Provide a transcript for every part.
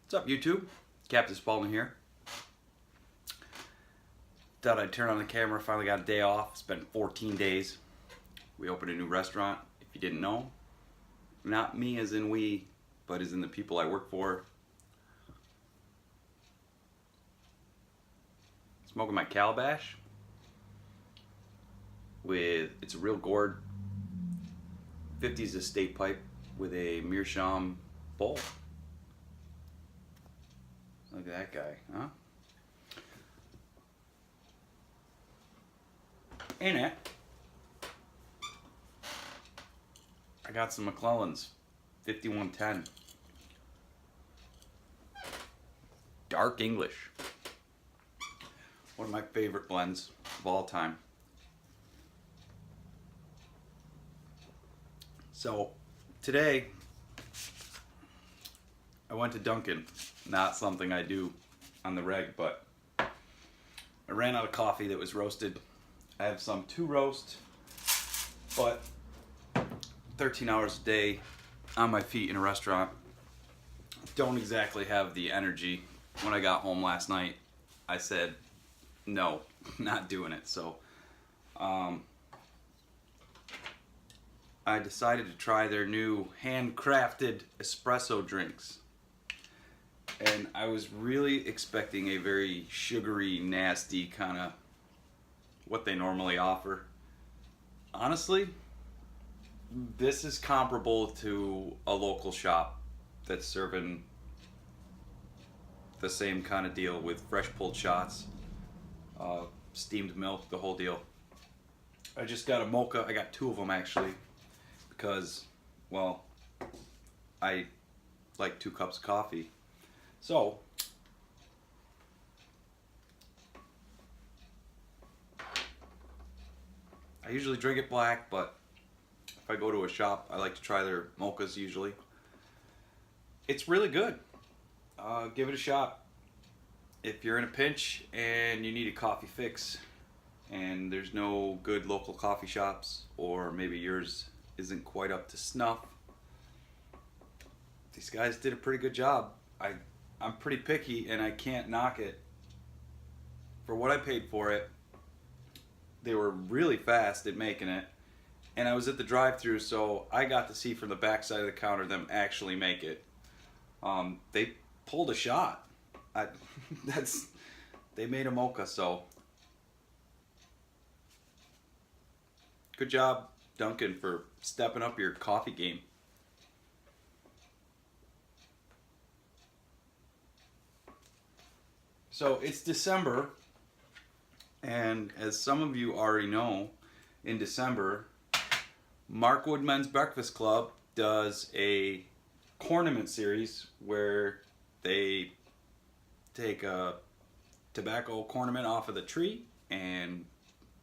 What's up, YouTube? Captain Spaulding here. Thought I'd turn on the camera. Finally got a day off. It's been 14 days. We opened a new restaurant. If you didn't know, not me as in we, but as in the people I work for. Smoking my Calabash with, it's a real gourd 50s estate pipe with a meerschaum bowl. Look at that guy, huh? In it, I got some McClellan's 5110 Dark English. One of my favorite blends of all time. So today I went to Dunkin', not something I do on the reg, but I ran out of coffee that was roasted. I have some to roast, but 13 hours a day on my feet in a restaurant, don't exactly have the energy. When I got home last night, I said, no, not doing it. So I decided to try their new handcrafted espresso drinks. And I was really expecting a very sugary, nasty kind of what they normally offer. Honestly, this is comparable to a local shop that's serving the same kind of deal with fresh pulled shots, steamed milk, the whole deal. I just got a mocha. I got two of them actually because, well, I like 2 cups of coffee. So I usually drink it black, but if I go to a shop, I like to try their mochas usually. It's really good. Give it a shot. If you're in a pinch and you need a coffee fix and there's no good local coffee shops, or maybe yours isn't quite up to snuff, these guys did a pretty good job. I'm pretty picky and I can't knock it. For what I paid for it, they were really fast at making it. And I was at the drive-thru, so I got to see from the back side of the counter them actually make it. They pulled a shot. They made a mocha, so good job, Dunkin', for stepping up your coffee game. So it's December, and as some of you already know, in December, Mark Woodman's Breakfast Club does a cornament series where they take a tobacco cornament off of the tree and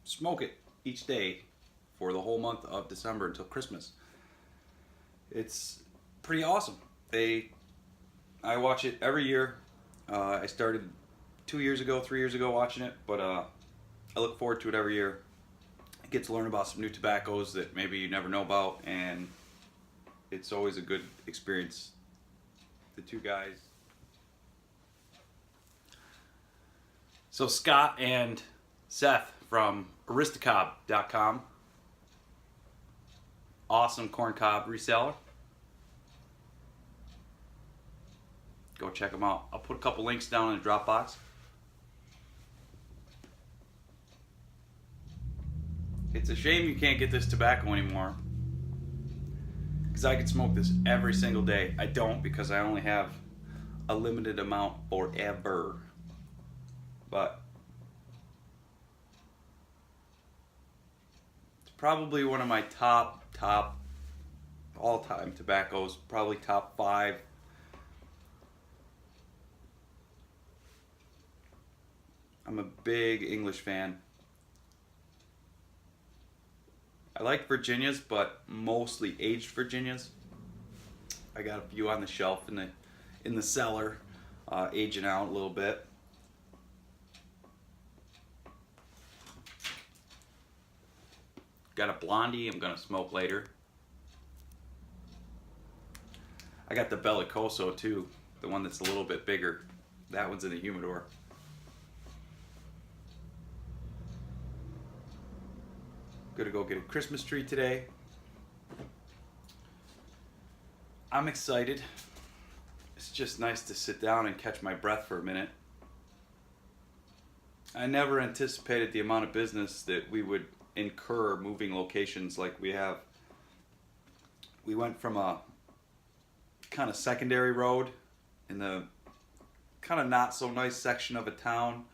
smoke it each day for the whole month of December until Christmas. It's pretty awesome. I watch it every year. I started 2 years ago, 3 years ago watching it, but I look forward to it every year. I get to learn about some new tobaccos that maybe you never know about, and it's always a good experience. The two guys. So Scott and Seth from Aristocob.com, awesome corncob reseller. Go check them out. I'll put a couple links down in the drop box. It's a shame you can't get this tobacco anymore, because I could smoke this every single day. I don't, because I only have a limited amount forever. But it's probably one of my top all-time tobaccos, probably top 5. I'm a big English fan. I like Virginias, but mostly aged Virginias. I got a few on the shelf in the cellar, aging out a little bit. Got a Blondie I'm gonna smoke later. I got the Bellicoso too. the one that's a little bit bigger. That one's in the humidor. Gonna go get a Christmas tree today. I'm excited. It's just nice to sit down and catch my breath for a minute. I never anticipated the amount of business that we would incur moving locations like we have. We went from a kind of secondary road in the kind of not so nice section of a town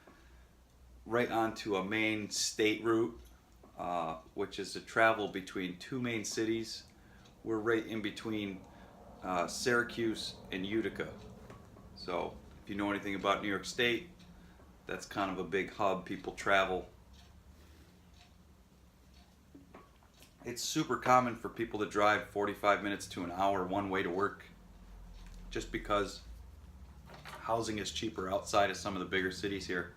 right onto a main state route, which is to travel between two main cities. We're right in between Syracuse and Utica. So if you know anything about New York State, that's kind of a big hub. People travel. It's super common for people to drive 45 minutes to an hour one way to work, just because housing is cheaper outside of some of the bigger cities here.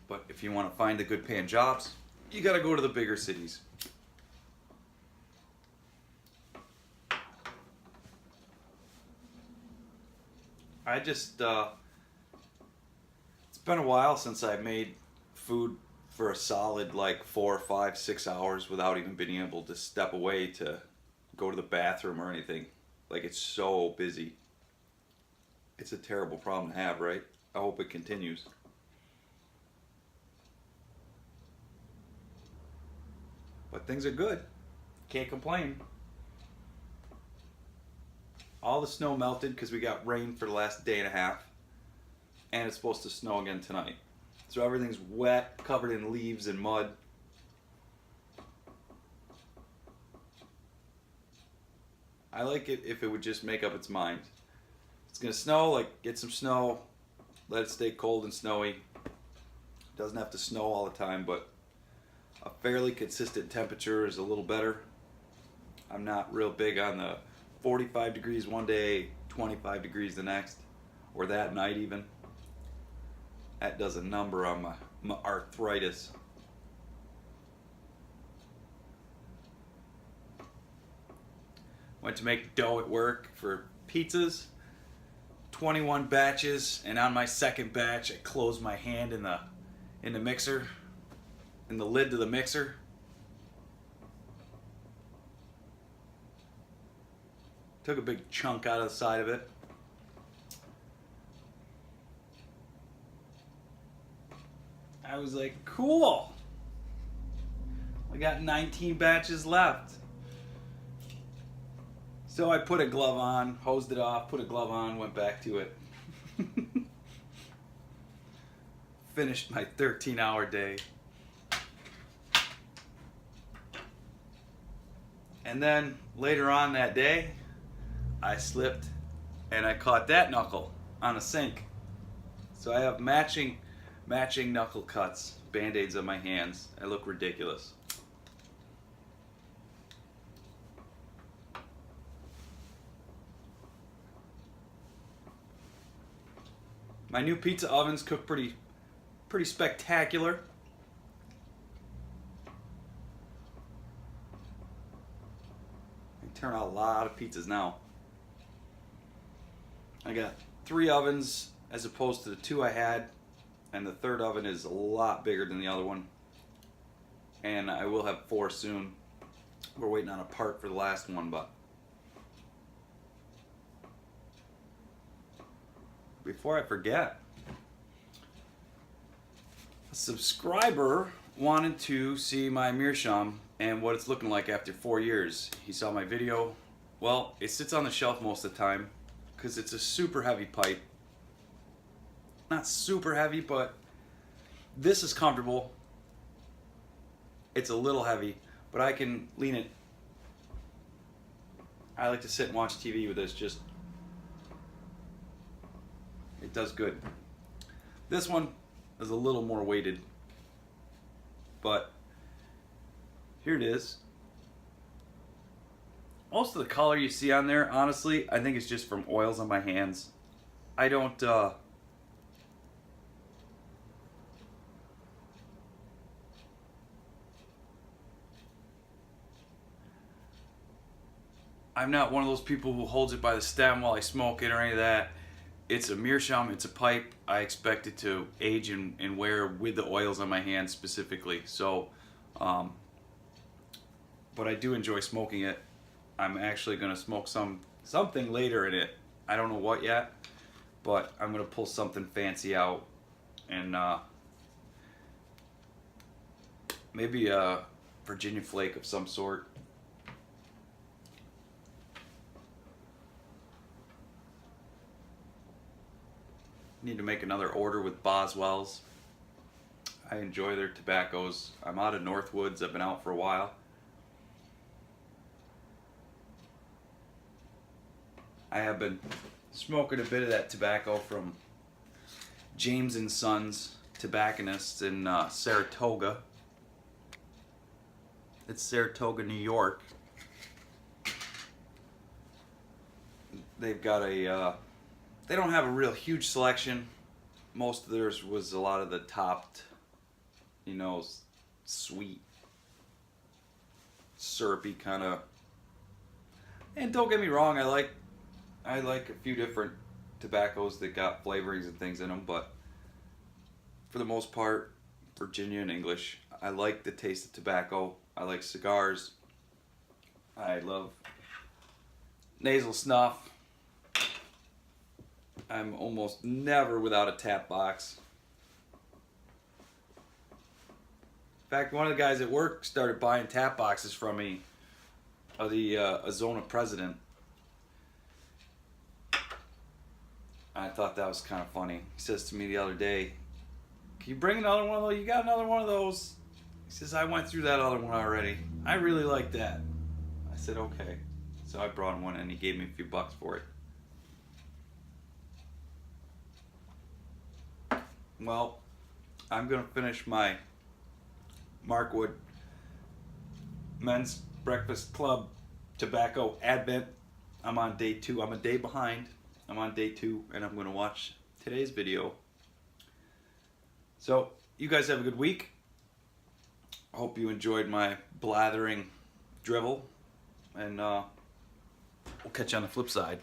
But if you want to find the good paying jobs, you got to go to the bigger cities. It's been a while since I made food for a solid like 4, 5, 6 hours without even being able to step away to go to the bathroom or anything. Like, it's so busy. It's a terrible problem to have, right? I hope it continues. But things are good. Can't complain. All the snow melted because we got rain for the last day and a half. And it's supposed to snow again tonight. So everything's wet, covered in leaves and mud. I like it if it would just make up its mind. It's gonna snow, like, get some snow, let it stay cold and snowy. Doesn't have to snow all the time, but a fairly consistent temperature is a little better. I'm not real big on the 45 degrees one day, 25 degrees the next, or that night even. That does a number on my arthritis. Went to make dough at work for pizzas. 21 batches, and on my second batch I closed my hand in the mixer, in the lid to the mixer. Took a big chunk out of the side of it. I was like, cool. I got 19 batches left. So I put a glove on, hosed it off, put a glove on, went back to it. Finished my 13-hour day. And then later on that day, I slipped and I caught that knuckle on a sink. So I have matching knuckle cuts, band-aids on my hands. I look ridiculous. My new pizza ovens cook pretty spectacular. I turn out a lot of pizzas now. I got 3 ovens as opposed to the 2 I had, and the third oven is a lot bigger than the other one. And I will have 4 soon. We're waiting on a part for the last one, but before I forget, a subscriber wanted to see my meerschaum and what it's looking like after 4 years. He saw my video. Well, it sits on the shelf most of the time because it's a super heavy pipe. Not super heavy, but this is comfortable. It's a little heavy, but I can lean it. I like to sit and watch TV with this. Just, it does good. This one is a little more weighted, but here it is. Most of the color you see on there, honestly, I think it's just from oils on my hands. I don't I'm not one of those people who holds it by the stem while I smoke it or any of that. It's a meerschaum, it's a pipe. I expect it to age and wear with the oils on my hands specifically. So, but I do enjoy smoking it. I'm actually gonna smoke something later in it. I don't know what yet, but I'm gonna pull something fancy out and maybe a Virginia flake of some sort. Need to make another order with Boswell's. I enjoy their tobaccos. I'm out of Northwoods. I've been out for a while. I have been smoking a bit of that tobacco from James and Sons tobacconists in Saratoga. It's Saratoga, New York. They've got a they don't have a real huge selection. Most of theirs was a lot of the topped, you know, sweet, syrupy kind of. And don't get me wrong, I like a few different tobaccos that got flavorings and things in them, but for the most part, Virginia and English. I like the taste of tobacco. I like cigars. I love nasal snuff. I'm almost never without a tap box. In fact, one of the guys at work started buying tap boxes from me of the Azona President. I thought that was kind of funny. He says to me the other day, "Can you bring another one of those? You got another one of those?" He says, "I went through that other one already. I really like that." I said, "Okay." So I brought him one and he gave me a few bucks for it. Well, I'm going to finish my Markwood Men's Breakfast Club Tobacco Advent. I'm on day 2. I'm a day behind. I'm on day 2 and I'm going to watch today's video. So, you guys have a good week. I hope you enjoyed my blathering drivel and we'll catch you on the flip side.